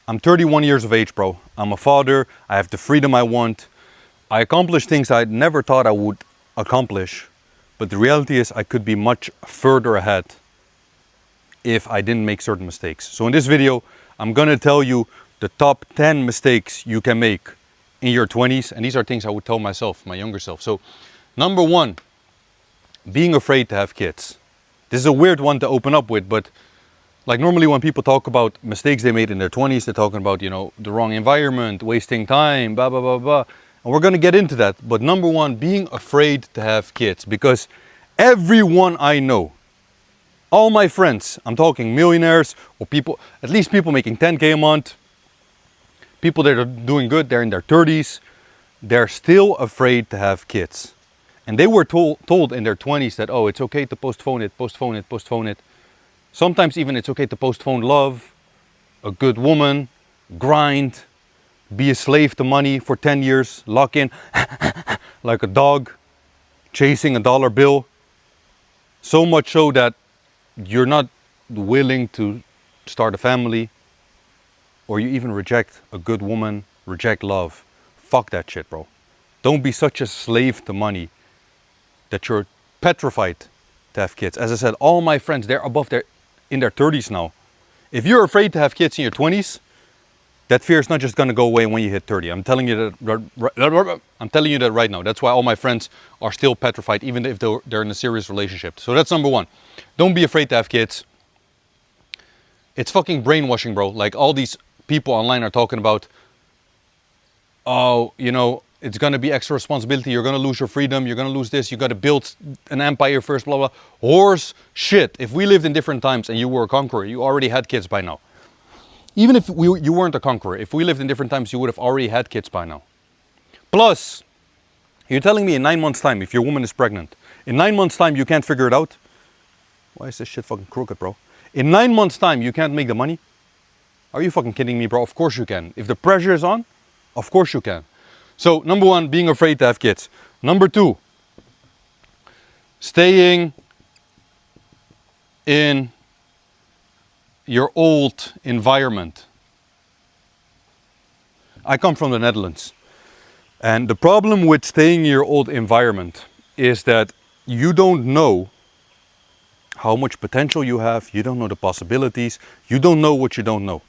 I'm 31 years of age, bro. I'm a father. I have the freedom I want. I accomplish things I never thought I would accomplish. But the reality is I could be much further ahead if I didn't make certain mistakes. So in this video, I'm gonna tell you the top 10 mistakes you can make in your 20s. And these are things I would tell myself, my younger self. So number one, being afraid to have kids. This is a weird one to open up with, but like normally when people talk about mistakes they made in their 20s, they're talking about, the wrong environment, wasting time, blah, blah, blah, blah. And we're gonna get into that. But number one, being afraid to have kids, because everyone I know, all my friends, I'm talking millionaires or people, at least people making 10K a month, people that are doing good, they're in their 30s, they're still afraid to have kids. And they were told in their 20s that, oh, it's okay to postpone it, postpone it, postpone it. Sometimes even it's okay to postpone love, a good woman, grind, be a slave to money for 10 years, lock in like a dog, chasing a dollar bill. So much so that you're not willing to start a family, or you even reject a good woman, reject love. Fuck that shit, bro. Don't be such a slave to money that you're petrified to have kids. As I said, all my friends, they're in their 30s now. If you're afraid to have kids in your 20s, that fear is not just going to go away when you hit 30. I'm telling you that right now. That's why all my friends are still petrified, even if they're in a serious relationship. So that's number one. Don't be afraid to have kids. It's fucking brainwashing, bro. Like all these people online are talking about, oh, it's going to be extra responsibility. You're going to lose your freedom. You're going to lose this. You got to build an empire first, blah, blah. Horse shit. If we lived in different times and you were a conqueror, you already had kids by now. Even if you weren't a conqueror, if we lived in different times, you would have already had kids by now. Plus, you're telling me in 9 months' time, if your woman is pregnant, in 9 months' time, you can't figure it out? Why is this shit fucking crooked, bro? In 9 months' time, you can't make the money? Are you fucking kidding me, bro? Of course you can. If the pressure is on, of course you can. So, number one, being afraid to have kids. Number two, staying in your old environment. I come from the Netherlands. And the problem with staying in your old environment is that you don't know how much potential you have. You don't know the possibilities. You don't know what you don't know.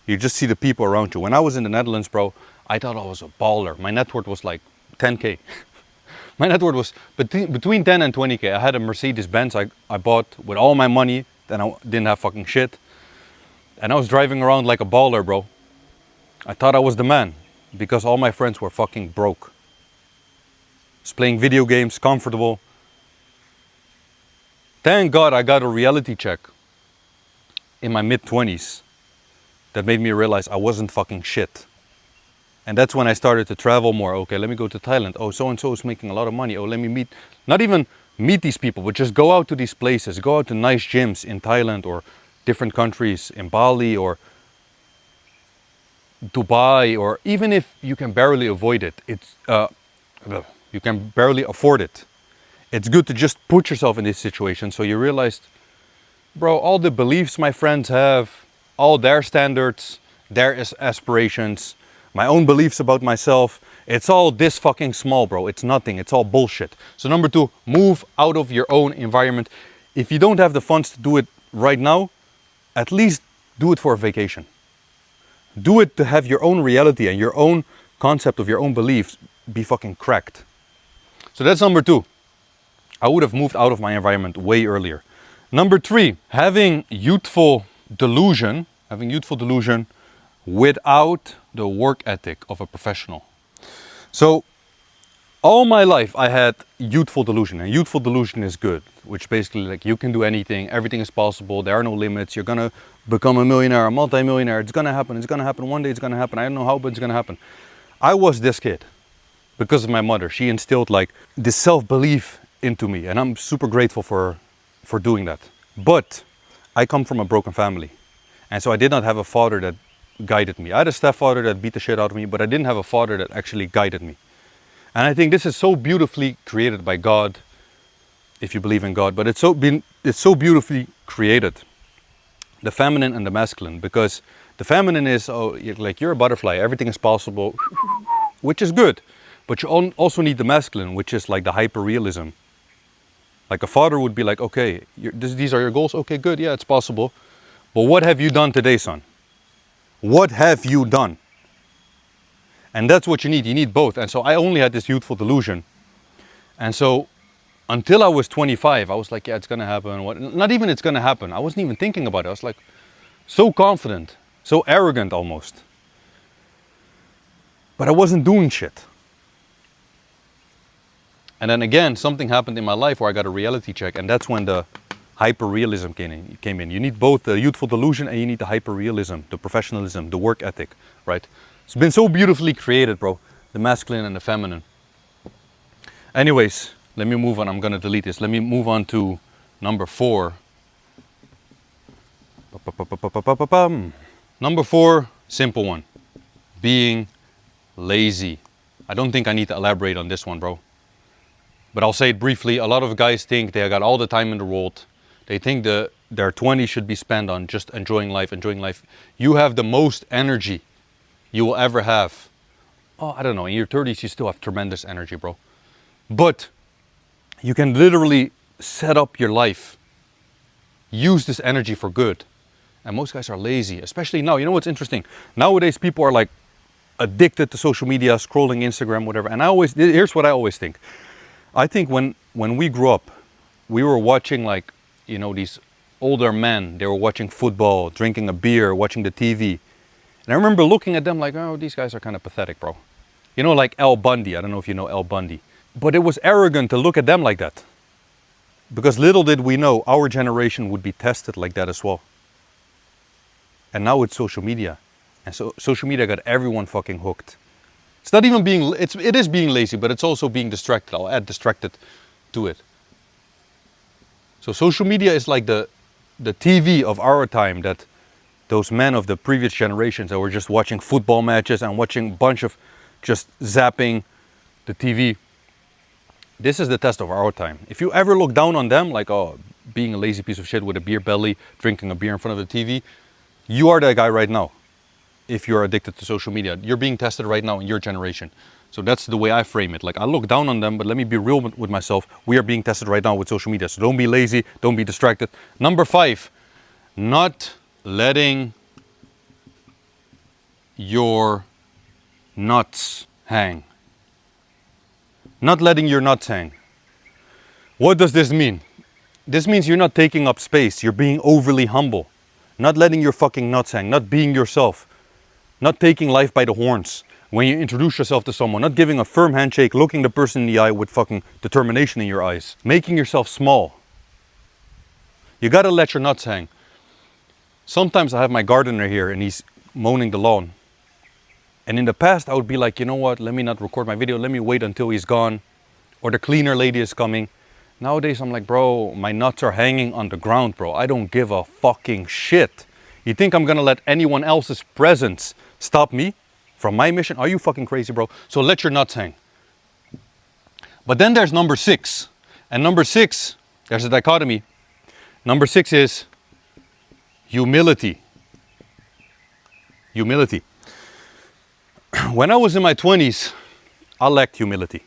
You just see the people around you. When I was in the Netherlands, bro, I thought I was a baller. My net worth was like 10K. My net worth was between 10 and 20K. I had a Mercedes Benz I bought with all my money. Then I didn't have fucking shit. And I was driving around like a baller, bro. I thought I was the man because all my friends were fucking broke. Just playing video games, comfortable. Thank God I got a reality check in my mid-20s that made me realize I wasn't fucking shit. And that's when I started to travel more. Okay, let me go to Thailand. Oh, so-and-so is making a lot of money. Oh, let me not even meet these people, but just go out to these places. Go out to nice gyms in Thailand or different countries, in Bali or Dubai, or even if you can barely avoid it, you can barely afford it. It's good to just put yourself in this situation so you realized, bro, all the beliefs my friends have, all their standards, their aspirations, my own beliefs about myself, it's all this fucking small, bro. It's nothing. It's all bullshit. So number two, move out of your own environment. If you don't have the funds to do it right now, at least do it for a vacation. Do it to have your own reality and your own concept of your own beliefs be fucking cracked. So that's number two. I would have moved out of my environment way earlier. Number three, having youthful delusion without the work ethic of a professional. So all my life I had youthful delusion, and youthful delusion is good, which basically like you can do anything, everything is possible, there are no limits, you're gonna become a millionaire, a multi-millionaire, it's gonna happen, one day it's gonna happen, I don't know how, but it's gonna happen. I was this kid because of my mother. She instilled like this self-belief into me, and I'm super grateful for doing that. But I come from a broken family, and so I did not have a father that guided me. I had a stepfather that beat the shit out of me, but I didn't have a father that actually guided me. And I think this is so beautifully created by God, if you believe in God, but it's so beautifully created, the feminine and the masculine, because The feminine is, oh, you're a butterfly, everything is possible, which is good. But you also need the masculine, which is like the hyper-realism. Like a father would be like, okay, these are your goals, okay, good, yeah, it's possible. But what have you done today, son? What have you done? And that's what you need both. And so I only had this youthful delusion. And so until I was 25, I was like, yeah, it's gonna happen. Not even it's gonna happen. I wasn't even thinking about it. I was like so confident, so arrogant almost. But I wasn't doing shit. And then again, something happened in my life where I got a reality check, and that's when the hyper-realism came in. You need both the youthful delusion and you need the hyper-realism, the professionalism, the work ethic, right? It's been so beautifully created, bro. The masculine and the feminine. Anyways, let me move on. I'm gonna delete this. Let me move on to number 4. Number 4, simple one. Being lazy. I don't think I need to elaborate on this one, bro. But I'll say it briefly. A lot of guys think they got all the time in the world. They think their 20s should be spent on just enjoying life. You have the most energy you will ever have. Oh, I don't know. In your 30s, you still have tremendous energy, bro. But you can literally set up your life. Use this energy for good. And most guys are lazy, especially now. You know what's interesting? Nowadays, people are like addicted to social media, scrolling Instagram, whatever. And here's what I always think. I think when we grew up, we were watching like, you know, these older men. They were watching football, drinking a beer, watching the TV. And I remember looking at them like, oh, these guys are kind of pathetic, bro. You know, like Al Bundy. I don't know if you know Al Bundy. But it was arrogant to look at them like that. Because little did we know our generation would be tested like that as well. And now it's social media. And so social media got everyone fucking hooked. It's not even it is being lazy, but it's also being distracted. I'll add distracted to it. So social media is like the TV of our time, that those men of the previous generations that were just watching football matches and watching a bunch of just zapping the TV. This is the test of our time. If you ever look down on them, like, oh, being a lazy piece of shit with a beer belly, drinking a beer in front of the TV, you are that guy right now. If you're addicted to social media, you're being tested right now in your generation. So that's the way I frame it. Like, I look down on them, but let me be real with myself. We are being tested right now with social media. So don't be lazy, don't be distracted. Number 5, not letting your nuts hang. Not letting your nuts hang. What does this mean? This means you're not taking up space. You're being overly humble. Not letting your fucking nuts hang. Not being yourself. Not taking life by the horns when you introduce yourself to someone. Not giving a firm handshake, looking the person in the eye with fucking determination in your eyes. Making yourself small. You gotta let your nuts hang. Sometimes I have my gardener here and he's mowing the lawn. And in the past I would be like, you know what, let me not record my video, let me wait until he's gone. Or the cleaner lady is coming. Nowadays I'm like, bro, my nuts are hanging on the ground, bro. I don't give a fucking shit. You think I'm gonna let anyone else's presence stop me from my mission? Are you fucking crazy, bro? So let your nuts hang. But then there's number 6. And number 6, there's a dichotomy. Number 6 is humility. Humility. When I was in my 20s, I lacked humility.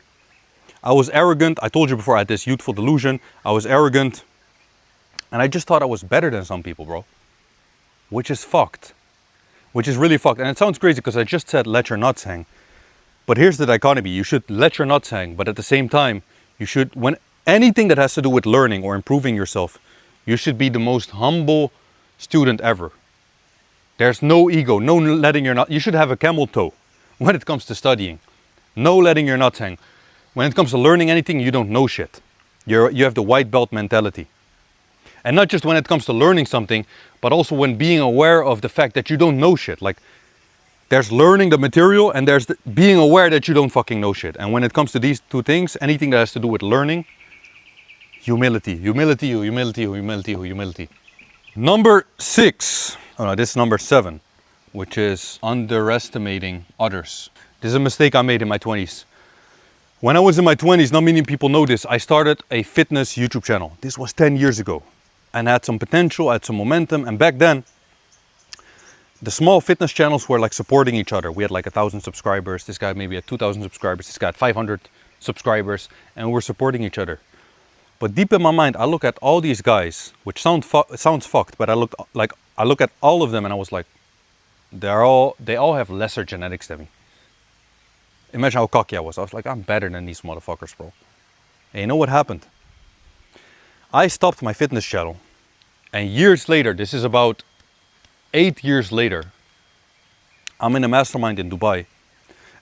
I was arrogant. I told you before, I had this youthful delusion. I was arrogant. And I just thought I was better than some people, bro. Which is fucked. Which is really fucked. And it sounds crazy because I just said let your nuts hang. But here's the dichotomy. You should let your nuts hang. But at the same time, you should, when anything that has to do with learning or improving yourself, you should be the most humble student ever. There's no ego, no letting your nuts. You should have a camel toe when it comes to studying. No letting your nuts hang. When it comes to learning anything, you don't know shit. You have the white belt mentality. And not just when it comes to learning something, but also when being aware of the fact that you don't know shit. Like, there's learning the material and there's being aware that you don't fucking know shit. And when it comes to these two things, anything that has to do with learning, humility, humility, humility, humility, humility. Number 6, oh no, this is number 7, which is underestimating others. This is a mistake I made in my 20s. When I was in my 20s, not many people know this, I started a fitness YouTube channel. This was 10 years ago. And I had some potential, I had some momentum. And back then, the small fitness channels were like supporting each other. We had like 1,000 subscribers. This guy maybe had 2,000 subscribers. This guy had 500 subscribers, and we're supporting each other. But deep in my mind, I look at all these guys, which sounds fucked, but I look at all of them, and I was like, they all have lesser genetics than me. Imagine how cocky I was. I was like, I'm better than these motherfuckers, bro. And you know what happened? I stopped my fitness channel, and years later, this is about 8 years later, I'm in a mastermind in Dubai,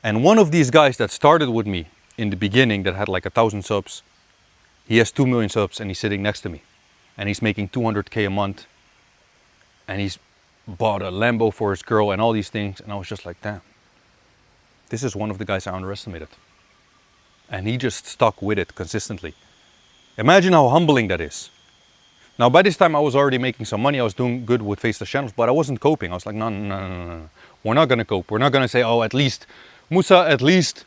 and one of these guys that started with me in the beginning, that had like 1,000 subs, he has 2 million subs, and he's sitting next to me, and he's making 200K a month, and he's bought a Lambo for his girl and all these things, and I was just like, damn, this is one of the guys I underestimated. And he just stuck with it consistently. Imagine how humbling that is. Now, by this time, I was already making some money. I was doing good with faceless channels, but I wasn't coping. I was like, no. We're not going to cope. We're not going to say, oh, at least, Musa, at least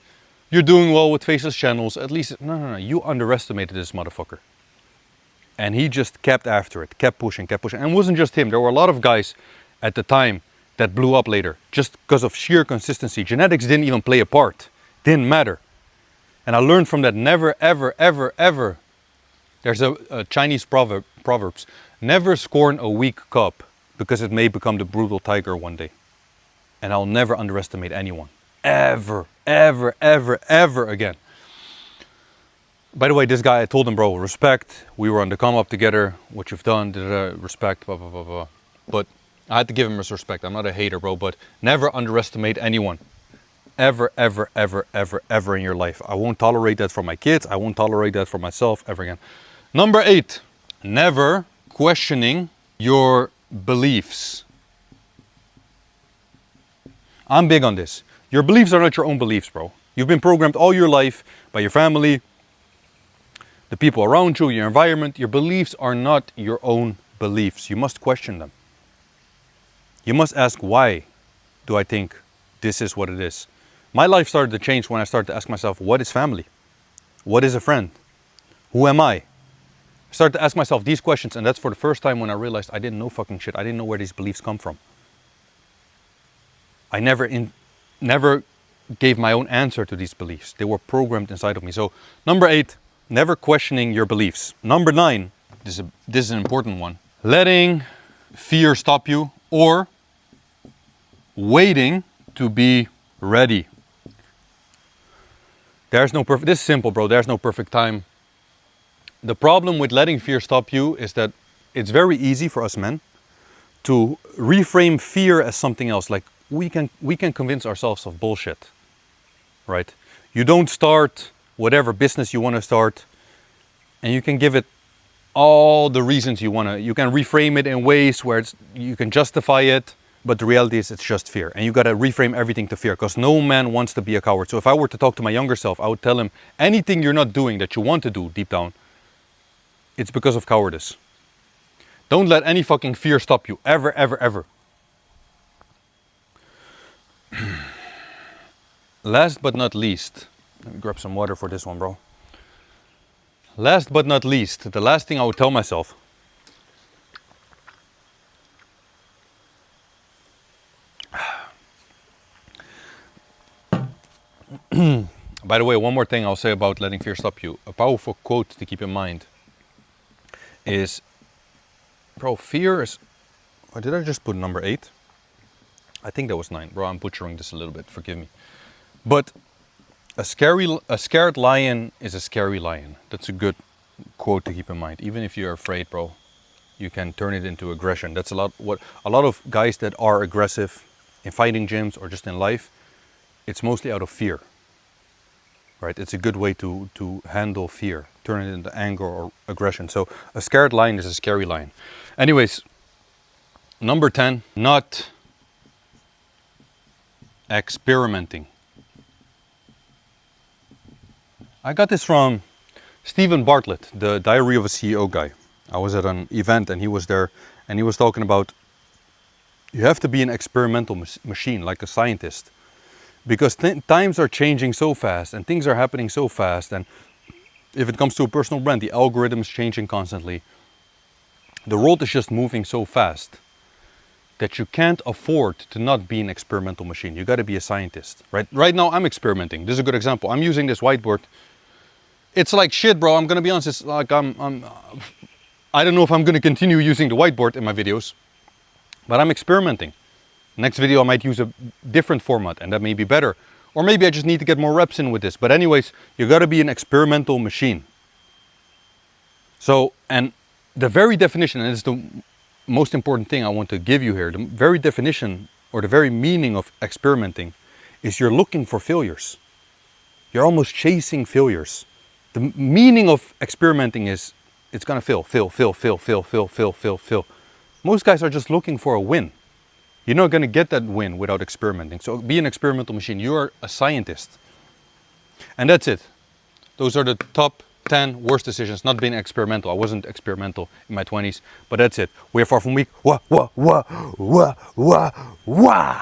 you're doing well with faceless channels. At least, no. You underestimated this motherfucker. And he just kept after it, kept pushing. And it wasn't just him. There were a lot of guys at the time that blew up later just because of sheer consistency. Genetics didn't even play a part. Didn't matter. And I learned from that, never, ever, ever, ever. There's a Chinese proverbs, never scorn a weak cub because it may become the brutal tiger one day. And I'll never underestimate anyone. Ever, ever, ever, ever again. By the way, this guy, I told him, bro, respect. We were on the come up together. What you've done, respect, blah, blah, blah, blah. But I had to give him his respect. I'm not a hater, bro, but never underestimate anyone. Ever, ever, ever, ever, ever in your life. I won't tolerate that from my kids. I won't tolerate that for myself ever again. Number 8, never questioning your beliefs. I'm big on this. Your beliefs are not your own beliefs, bro. You've been programmed all your life by your family, the people around you, your environment. Your beliefs are not your own beliefs. You must question them. You must ask, why do I think this is what it is? My life started to change when I started to ask myself, what is family? What is a friend? Who am I? I started to ask myself these questions, and that's for the first time when I realized I didn't know fucking shit. I didn't know where these beliefs come from. I never gave my own answer to these beliefs. They were programmed inside of me. So, number 8, never questioning your beliefs. Number 9, this is an important one. Letting fear stop you, or waiting to be ready. This is simple, bro. There's no perfect time. The problem with letting fear stop you is that it's very easy for us men to reframe fear as something else. Like we can convince ourselves of bullshit, right? You don't start whatever business you want to start, and you can give it all the reasons you want to. You can reframe it in ways where you can justify it, but the reality is it's just fear. And you got to reframe everything to fear, because no man wants to be a coward. So if I were to talk to my younger self, I would tell him, anything you're not doing that you want to do deep down, it's because of cowardice. Don't let any fucking fear stop you, ever, ever, ever. Last but not least, let me grab some water for this one, bro. Last but not least, the last thing I would tell myself, by the way, one more thing I'll say about letting fear stop you. A powerful quote to keep in mind is, bro, fear is, or did I just put number 8? I think that was 9. Bro, I'm butchering this a little bit, forgive me. But a scared lion is a scary lion. That's a good quote to keep in mind. Even if you're afraid, bro, you can turn it into aggression. That's a lot of guys that are aggressive in fighting gyms or just in life, it's mostly out of fear. Right? It's a good way to handle fear. Turn it into anger or aggression. So a scared lion is a scary lion. Anyways, number 10, not experimenting. I got this from Stephen Bartlett, the Diary of a CEO guy. I was at an event and he was there, and he was talking about you have to be an experimental machine, like a scientist. Because times are changing so fast and things are happening so fast, and if it comes to a personal brand, the algorithm is changing constantly. The world is just moving so fast that you can't afford to not be an experimental machine. You got to be a scientist, right? Right now I'm experimenting. This is a good example. I'm using this whiteboard. It's like shit, bro. I'm gonna be honest. It's like I don't know if I'm gonna continue using the whiteboard in my videos, but I'm experimenting. Next video I might use a different format, and that may be better. Or maybe I just need to get more reps in with this. But anyways, you got to be an experimental machine. So, and the very definition, and it's the most important thing I want to give you here, the very definition or the very meaning of experimenting is you're looking for failures. You're almost chasing failures. The meaning of experimenting is it's gonna fail. Most guys are just looking for a win. You're not gonna get that win without experimenting. So be an experimental machine. You're a scientist. And that's it. Those are the top 10 worst decisions, not being experimental. I wasn't experimental in my 20s, but that's it. We're far from weak. Wah, wah, wah, wah, wah, wah.